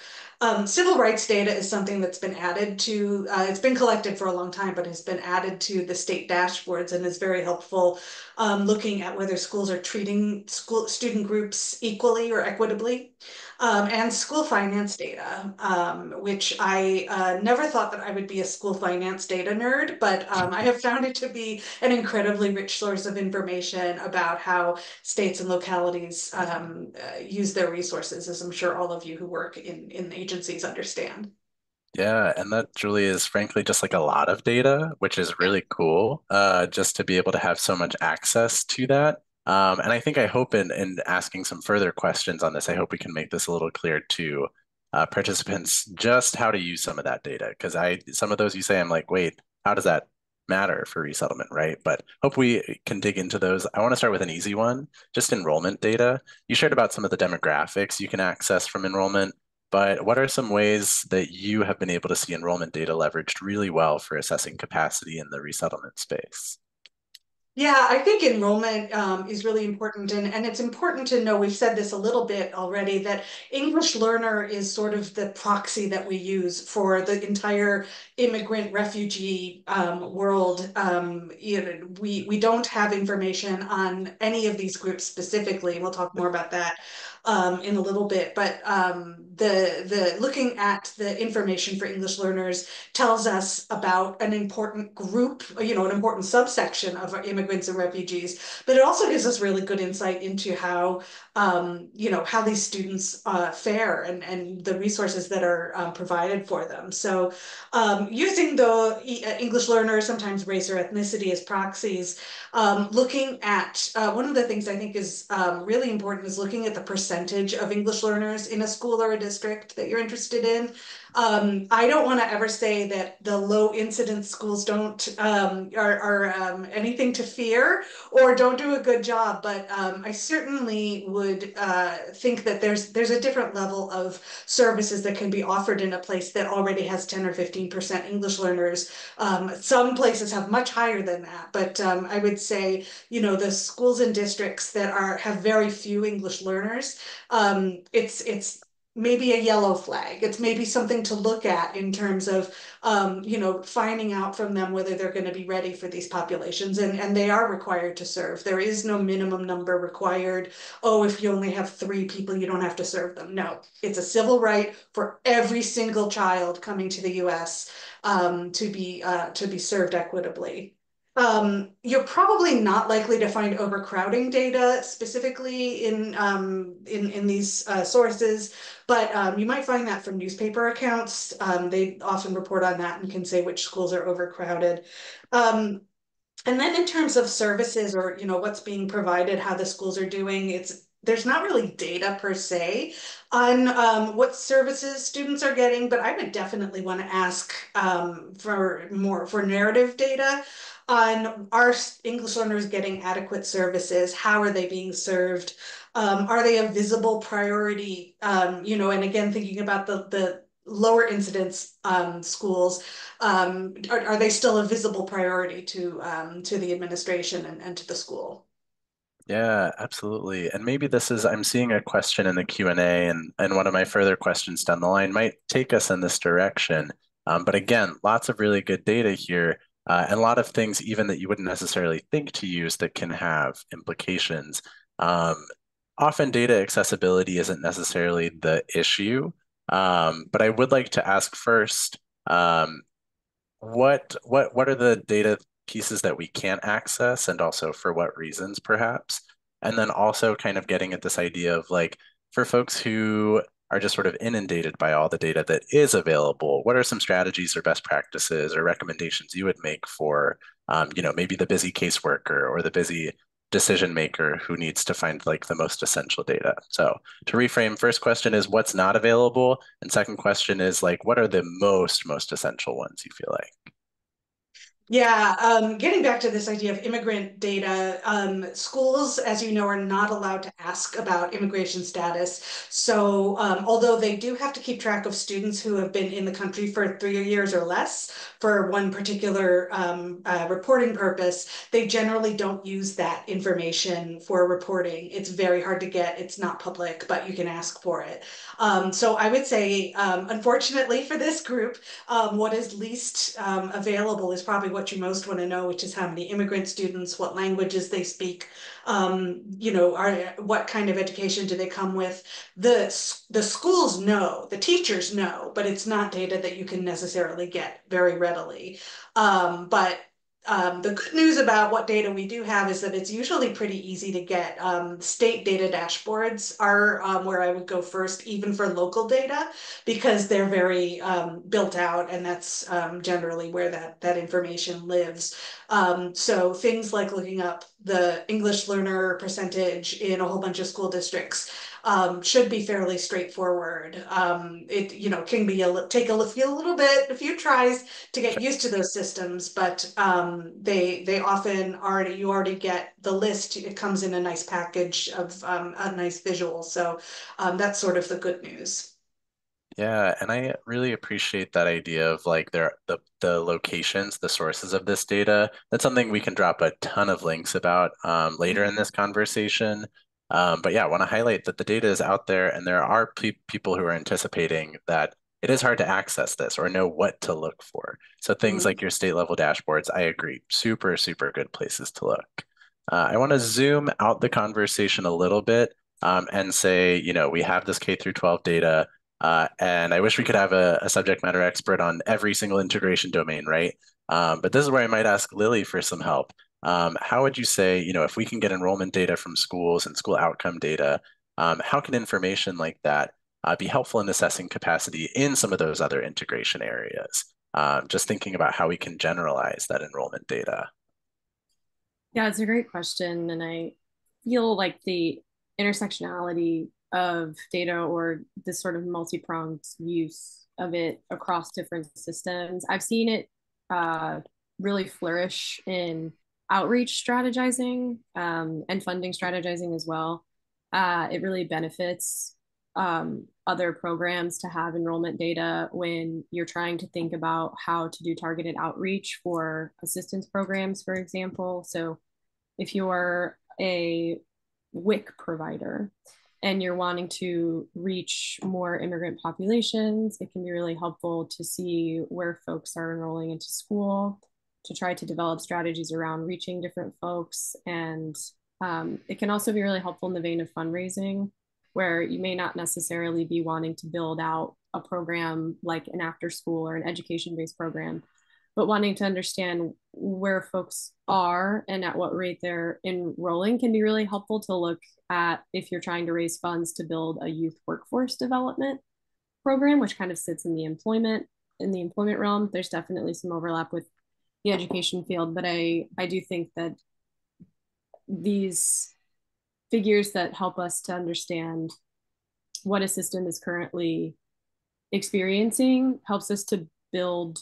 Speaker 3: Civil rights data is something that's been added to, it's been collected for a long time, but has been added to the state dashboards and is very helpful looking at whether schools are treating student groups equally or equitably. And school finance data, which I never thought that I would be a school finance data nerd, but I have found it to be an incredibly rich source of information about how states and localities use their resources, as I'm sure all of you who work in agencies understand.
Speaker 1: Yeah, and that truly is frankly just like a lot of data, which is really cool, just to be able to have so much access to that. And I think I hope in asking some further questions on this, I hope we can make this a little clear to participants just how to use some of that data. Because some of those you say, I'm like, wait, how does that matter for resettlement, right? But hope we can dig into those. I want to start with an easy one, just enrollment data. You shared about some of the demographics you can access from enrollment. But what are some ways that you have been able to see enrollment data leveraged really well for assessing capacity in the resettlement space?
Speaker 3: Yeah, I think enrollment is really important. And it's important to know, we've said this a little bit already, that English learner is sort of the proxy that we use for the entire immigrant refugee world. We don't have information on any of these groups specifically. We'll talk more about that in a little bit. But the looking at the information for English learners tells us about an important group, an important subsection of our immigrants and refugees, but it also gives us really good insight into how, how these students fare and the resources that are provided for them. So using the English learners, sometimes race or ethnicity as proxies, looking at one of the things I think is really important is looking at the percentage of English learners in a school or a district that you're interested in. I don't want to ever say that the low incidence schools don't are anything to fear or don't do a good job, but I certainly would think that there's a different level of services that can be offered in a place that already has 10 or 15% English learners. Some places have much higher than that, but I would say, the schools and districts that have very few English learners, it's maybe a yellow flag. It's maybe something to look at in terms of, finding out from them whether they're going to be ready for these populations. And they are required to serve. There is no minimum number required. Oh, if you only have 3 people, you don't have to serve them. No, it's a civil right for every single child coming to the US to be served equitably. You're probably not likely to find overcrowding data specifically in these sources, but you might find that from newspaper accounts. They often report on that and can say which schools are overcrowded. And then in terms of services or what's being provided, how the schools are doing, there's not really data per se on what services students are getting, but I would definitely want to ask for narrative data on, are English learners getting adequate services? How are they being served? Are they a visible priority? And again, thinking about the lower incidence schools, are they still a visible priority to the administration and to the school?
Speaker 1: Yeah, absolutely. And maybe I'm seeing a question in the Q&A, and one of my further questions down the line might take us in this direction. But again, lots of really good data here, and a lot of things even that you wouldn't necessarily think to use that can have implications. Often data accessibility isn't necessarily the issue, but I would like to ask first, what are the data pieces that we can't access, and also for what reasons, perhaps? And then also kind of getting at this idea of like, for folks who are just sort of inundated by all the data that is available, what are some strategies or best practices or recommendations you would make for, maybe the busy caseworker or the busy decision maker who needs to find like the most essential data. So to reframe, first question is what's not available, and second question is like what are the most essential ones you feel like?
Speaker 3: Yeah, getting back to this idea of immigrant data, schools, as you know, are not allowed to ask about immigration status. So, although they do have to keep track of students who have been in the country for 3 years or less for one particular reporting purpose, they generally don't use that information for reporting. It's very hard to get. It's not public, but you can ask for it. So I would say, unfortunately for this group, what is least available is probably what you most want to know, which is how many immigrant students, what languages they speak, what kind of education do they come with. The schools know, the teachers know, but it's not data that you can necessarily get very readily. But the good news about what data we do have is that it's usually pretty easy to get. State data dashboards are where I would go first, even for local data, because they're very built out, and that's generally where that information lives. So things like looking up the English learner percentage in a whole bunch of school districts should be fairly straightforward. It can be take a few tries to get used to those systems, but they often you already get the list. It comes in a nice package of a nice visual. So that's sort of the good news.
Speaker 1: Yeah, and I really appreciate that idea of like the locations, the sources of this data. That's something we can drop a ton of links about later in this conversation. But yeah, I want to highlight that the data is out there, and there are people who are anticipating that it is hard to access this or know what to look for. So things like your state level dashboards, I agree, super good places to look. I want to zoom out the conversation a little bit and say, we have this K through 12 data. And I wish we could have a subject matter expert on every single integration domain, right? But this is where I might ask Lillie for some help. How would you say, if we can get enrollment data from schools and school outcome data, how can information like that be helpful in assessing capacity in some of those other integration areas? Just thinking about how we can generalize that enrollment data.
Speaker 2: Yeah, it's a great question. And I feel like the intersectionality of data or this sort of multi-pronged use of it across different systems, I've seen it really flourish in outreach strategizing and funding strategizing as well. It really benefits other programs to have enrollment data when you're trying to think about how to do targeted outreach for assistance programs, for example. So if you're a WIC provider and you're wanting to reach more immigrant populations, it can be really helpful to see where folks are enrolling into school, to try to develop strategies around reaching different folks. And it can also be really helpful in the vein of fundraising, where you may not necessarily be wanting to build out a program like an after school or an education-based program, but wanting to understand where folks are and at what rate they're enrolling can be really helpful to look at if you're trying to raise funds to build a youth workforce development program, which kind of sits in the employment realm. There's definitely some overlap with the education field, but I do think that these figures that help us to understand what a system is currently experiencing helps us to build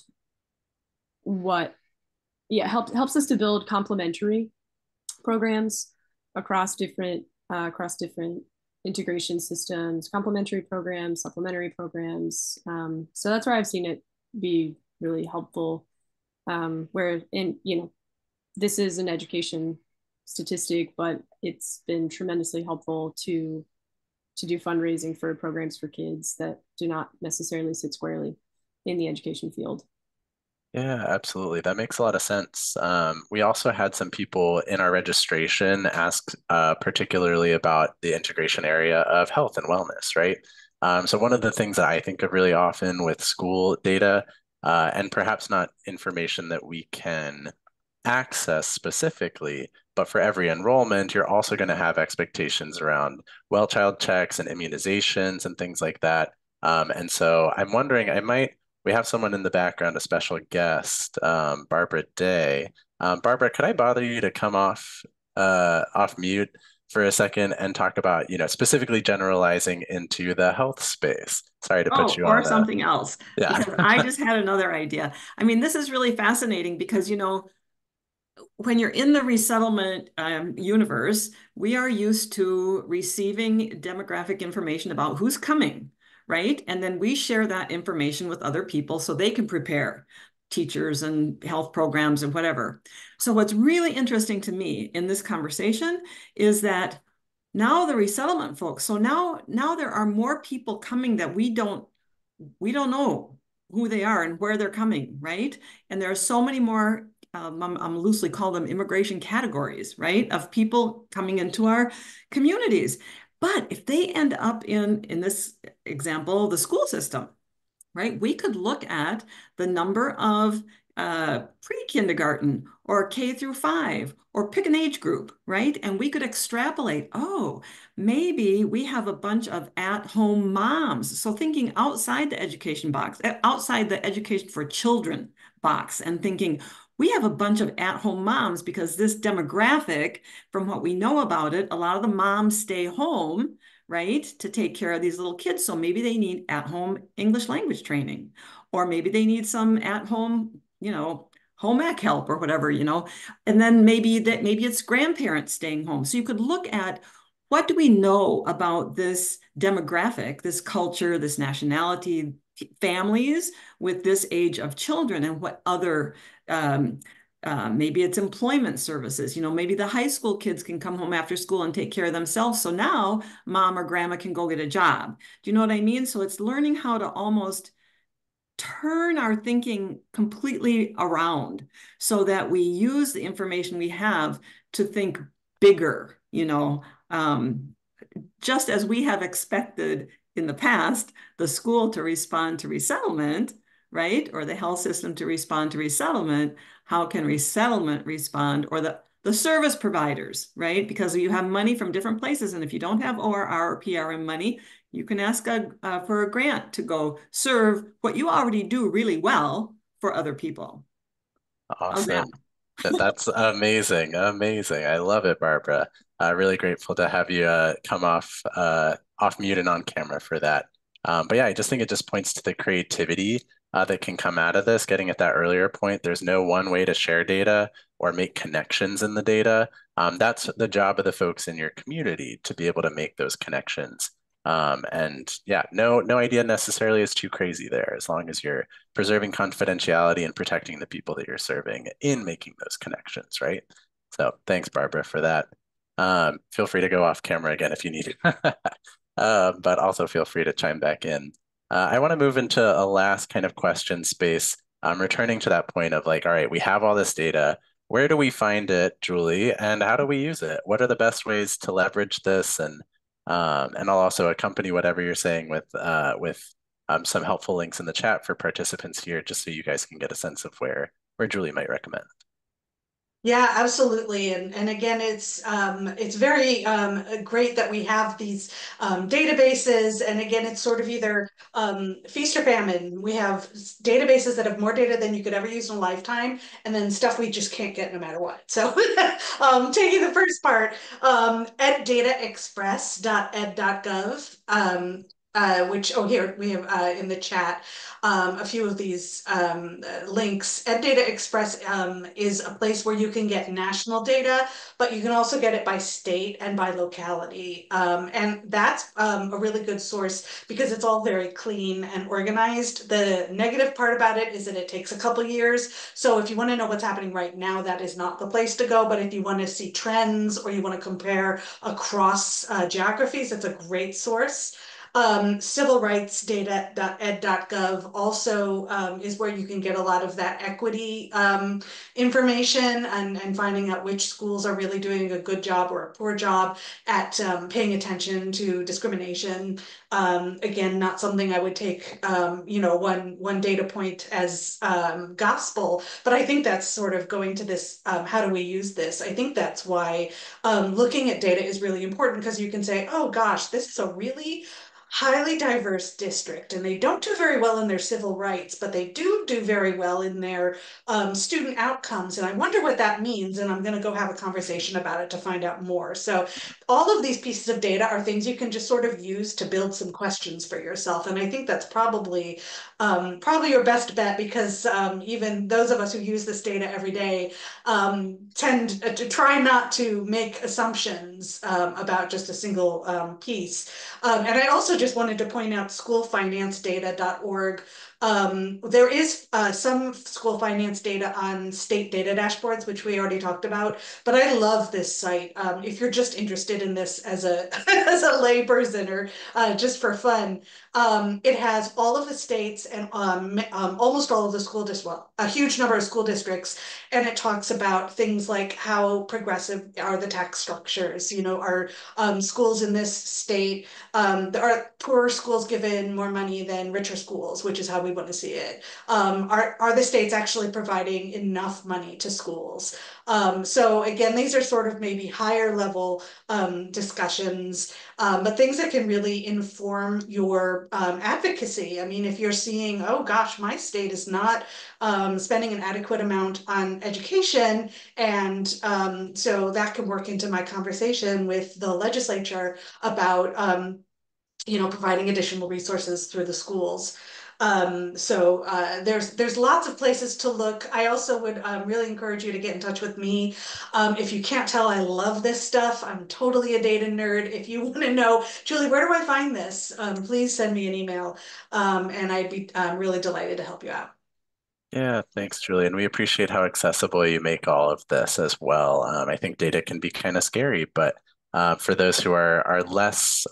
Speaker 2: helps us to build complementary programs across different integration systems, complementary programs, supplementary programs. So that's where I've seen it be really helpful. Where this is an education statistic, but it's been tremendously helpful to do fundraising for programs for kids that do not necessarily sit squarely in the education field.
Speaker 1: Yeah, absolutely. That makes a lot of sense. We also had some people in our registration ask particularly about the integration area of health and wellness, right? So one of the things that I think of really often with school data, and perhaps not information that we can access specifically, but for every enrollment, you're also going to have expectations around well child checks and immunizations and things like that. And so I'm wondering, we have someone in the background, a special guest, Barbara Day. Barbara, could I bother you to come off off mute for a second and talk about, specifically generalizing into the health space. Sorry to put
Speaker 4: Oh,
Speaker 1: you
Speaker 4: or
Speaker 1: on
Speaker 4: something else,
Speaker 1: yeah.
Speaker 4: because I just had another idea. I mean, this is really fascinating because, when you're in the resettlement universe, we are used to receiving demographic information about who's coming, right? And then we share that information with other people so they can prepare teachers and health programs and whatever. So what's really interesting to me in this conversation is that now the resettlement folks, so now there are more people coming that we don't know who they are and where they're coming, right? And there are so many more, I'm loosely call them immigration categories, right? Of people coming into our communities. But if they end up in this example, the school system, right? We could look at the number of pre-kindergarten or K through 5 or pick an age group, right? And we could extrapolate, oh, maybe we have a bunch of at-home moms. So thinking outside the education box, outside the education for children box, and thinking, we have a bunch of at-home moms because this demographic, from what we know about it, a lot of the moms stay home, right, to take care of these little kids. So maybe they need at-home English language training, or maybe they need some at-home, home ec help or whatever, and then maybe it's grandparents staying home. So you could look at, what do we know about this demographic, this culture, this nationality, families with this age of children, and what other maybe it's employment services. Maybe the high school kids can come home after school and take care of themselves. So now mom or grandma can go get a job. Do you know what I mean? So it's learning how to almost turn our thinking completely around so that we use the information we have to think bigger, just as we have expected in the past, the school to respond to resettlement, right? Or the health system to respond to resettlement. How can resettlement respond, or the service providers, right? Because you have money from different places. And if you don't have ORR or PRM money, you can ask for a grant to go serve what you already do really well for other people.
Speaker 1: Awesome. That's amazing. Amazing. I love it, Barbara. Really grateful to have you come off mute and on camera for that. But yeah, I just think it just points to the creativity that can come out of this. Getting at that earlier point, there's no one way to share data or make connections in the data. That's the job of the folks in your community, to be able to make those connections. And yeah, no idea necessarily is too crazy there, as long as you're preserving confidentiality and protecting the people that you're serving in making those connections, right? So thanks, Barbara, for that. Feel free to go off camera again if you need it, but also feel free to chime back in. I want to move into a last kind of question space, returning to that point of like, all right, we have all this data. Where do we find it, Julie, and how do we use it? What are the best ways to leverage this? And I'll also accompany whatever you're saying with some helpful links in the chat for participants here, just so you guys can get a sense of where Julie might recommend.
Speaker 3: Yeah, absolutely. And again, it's very great that we have these databases. And again, it's sort of either feast or famine. We have databases that have more data than you could ever use in a lifetime, and then stuff we just can't get no matter what. So taking the first part, eddataexpress.ed.gov. Which, here we have in the chat a few of these links. EdData Express is a place where you can get national data, but you can also get it by state and by locality. And that's a really good source because it's all very clean and organized. The negative part about it is that it takes a couple years. So if you want to know what's happening right now, that is not the place to go. But if you want to see trends or you want to compare across geographies, it's a great source. Civilrightsdata.ed.gov also is where you can get a lot of that equity information and finding out which schools are really doing a good job or a poor job at paying attention to discrimination. Again, not something I would take, one data point as gospel, but I think that's sort of going to this, how do we use this? I think that's why looking at data is really important, because you can say, oh gosh, this is a really highly diverse district, and they don't do very well in their civil rights, but they do very well in their student outcomes. And I wonder what that means. And I'm going to go have a conversation about it to find out more. So all of these pieces of data are things you can just sort of use to build some questions for yourself. And I think that's probably your best bet, because even those of us who use this data every day tend to try not to make assumptions about just a single piece. And I also just wanted to point out schoolfinancedata.org. There is some school finance data on state data dashboards, which we already talked about, but I love this site. If you're just interested in this as a as a lay person or just for fun, it has all of the states and almost all of the school districts, well, a huge number of school districts, and it talks about things like how progressive are the tax structures. You know, are schools in this state, are poorer schools given more money than richer schools, which is how we want to see it. Are the states actually providing enough money to schools? So again, these are sort of maybe higher level discussions, but things that can really inform your advocacy. I mean, if you're seeing, oh gosh, my state is not spending an adequate amount on education, and so that can work into my conversation with the legislature about providing additional resources through the schools. So there's lots of places to look. I also would really encourage you to get in touch with me. If you can't tell, I love this stuff. I'm totally a data nerd. If you want to know, Julie, where do I find this? Please send me an email, and I'd be really delighted to help you out.
Speaker 1: Yeah, thanks, Julie. And we appreciate how accessible you make all of this as well. I think data can be kind of scary, but for those who are less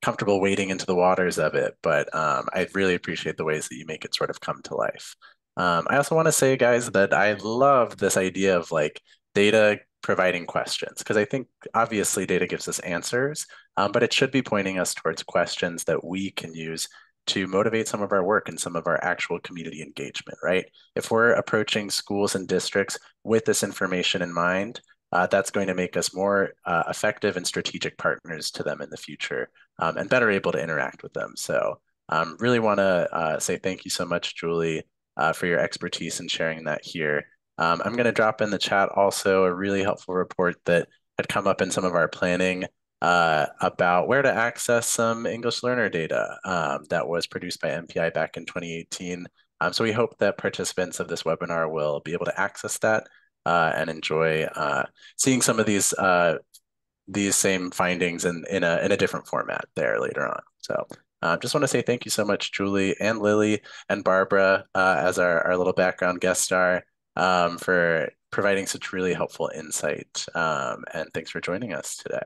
Speaker 1: comfortable wading into the waters of it, but I really appreciate the ways that you make it sort of come to life. I also want to say, guys, that I love this idea of like data providing questions, because I think obviously data gives us answers, but it should be pointing us towards questions that we can use to motivate some of our work and some of our actual community engagement, right? If we're approaching schools and districts with this information in mind, that's going to make us more effective and strategic partners to them in the future, and better able to interact with them. So really want to say thank you so much, Julie, for your expertise in sharing that here. I'm going to drop in the chat also a really helpful report that had come up in some of our planning about where to access some English learner data that was produced by MPI back in 2018. So we hope that participants of this webinar will be able to access that and enjoy seeing some of these same findings in a different format there later on. So just want to say thank you so much, Julie and Lillie and Barbara, as our little background guest star, for providing such really helpful insight. And thanks for joining us today.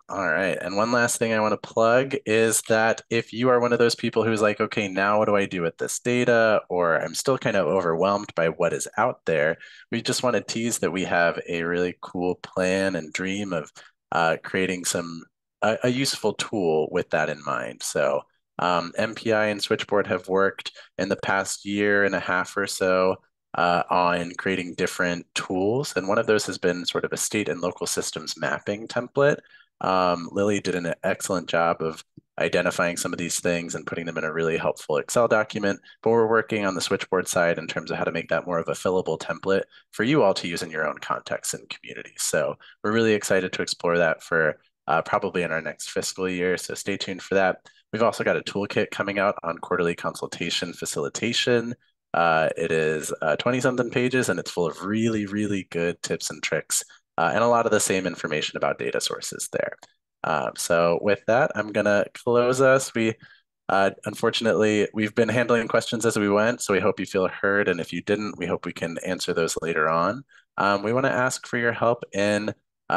Speaker 1: All right. And one last thing I want to plug is that if you are one of those people who's like, okay, now what do I do with this data? Or I'm still kind of overwhelmed by what is out there. We just want to tease that we have a really cool plan and dream of creating a useful tool with that in mind. So MPI and Switchboard have worked in the past year and a half or so on creating different tools. And one of those has been sort of a state and local systems mapping template. Lillie did an excellent job of identifying some of these things and putting them in a really helpful Excel document, but we're working on the Switchboard side in terms of how to make that more of a fillable template for you all to use in your own contexts and communities. So we're really excited to explore that for probably in our next fiscal year, so stay tuned for that. We've also got a toolkit coming out on quarterly consultation facilitation. It is 20-something pages, and it's full of really, really good tips and tricks and a lot of the same information about data sources there. So with that, I'm gonna close us. Unfortunately, we've been handling questions as we went, so we hope you feel heard. And if you didn't, we hope we can answer those later on. We wanna ask for your help in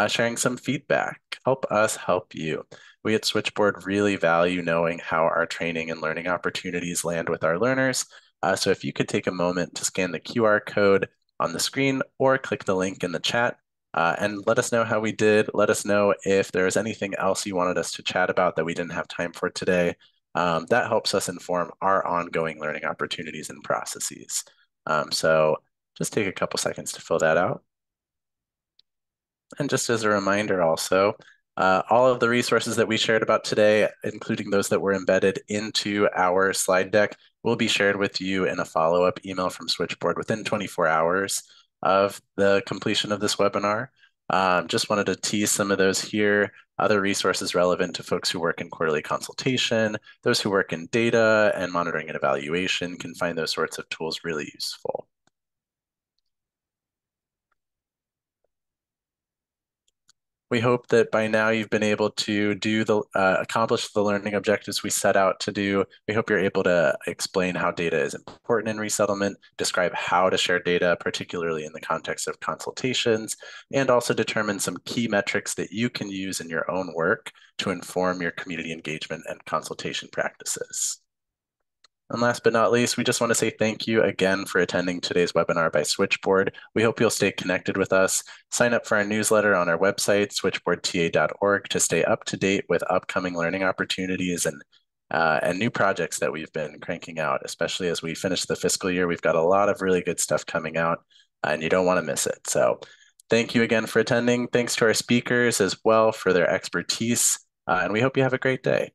Speaker 1: sharing some feedback. Help us help you. We at Switchboard really value knowing how our training and learning opportunities land with our learners. So if you could take a moment to scan the QR code on the screen or click the link in the chat, and let us know how we did. Let us know if there's anything else you wanted us to chat about that we didn't have time for today. That helps us inform our ongoing learning opportunities and processes. So just take a couple seconds to fill that out. And just as a reminder also, All of the resources that we shared about today, including those that were embedded into our slide deck, will be shared with you in a follow-up email from Switchboard within 24 hours of the completion of this webinar. Just wanted to tease some of those here. Other resources relevant to folks who work in quarterly consultation, those who work in data and monitoring and evaluation can find those sorts of tools really useful. We hope that by now you've been able to accomplish the learning objectives we set out to do. We hope you're able to explain how data is important in resettlement, describe how to share data, particularly in the context of consultations, and also determine some key metrics that you can use in your own work to inform your community engagement and consultation practices. And last but not least, we just want to say thank you again for attending today's webinar by Switchboard. We hope you'll stay connected with us. Sign up for our newsletter on our website, switchboardta.org, to stay up to date with upcoming learning opportunities and new projects that we've been cranking out, especially as we finish the fiscal year. We've got a lot of really good stuff coming out, and you don't want to miss it. So thank you again for attending. Thanks to our speakers as well for their expertise, and we hope you have a great day.